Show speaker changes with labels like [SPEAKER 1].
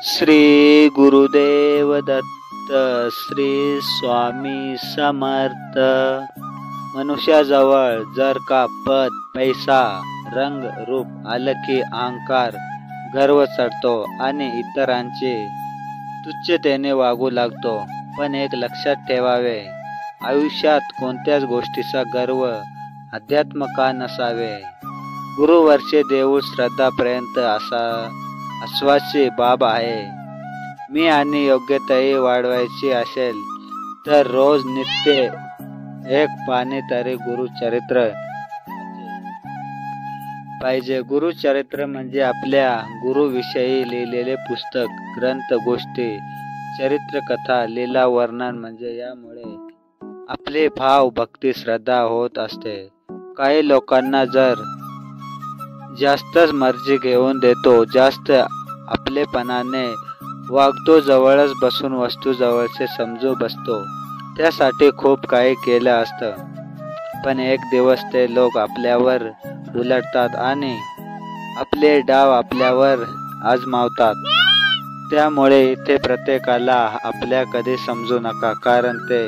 [SPEAKER 1] श्री गुरुदेव दत्त. श्री स्वामी समर्थ. मनुष्याजवळ जर का पद, पैसा, रंग, रूप आलं की अहंकार, गर्व चढतो आणि इतरांचे तुच्छतेने वागू लागतो. पण एक लक्षात ठेवावे, आयुष्यात कोणत्याच गोष्टीचा गर्व अध्यात्म का नसावे. गुरुवरचे देऊळ श्रद्धापर्यंत असवाची बाब आहे. मी आणि योग्यताही वाढवायची असेल तर रोज नित्य एक पाने तरी गुरुचरित्र पाहिजे. गुरुचरित्र म्हणजे आपल्या गुरुविषयी लिहिलेले पुस्तक, ग्रंथ, गोष्टी, चरित्र, कथा, लीला, वर्णन. म्हणजे यामुळे आपले भाव, भक्ती, श्रद्धा होत असते. काही लोकांना जर जास्तच मर्जी घेऊन देतो, जास्त आपलेपणाने वागतो, जवळच बसून वस्तू जवळचे समजू बसतो. त्यासाठी खूप काही केलं असतं, पण एक दिवस ते लोक आपल्यावर उलटतात आणि आपले डाव आपल्यावर आजमावतात. त्यामुळे इथे प्रत्येकाला आपल्या कधी समजू नका, कारण ते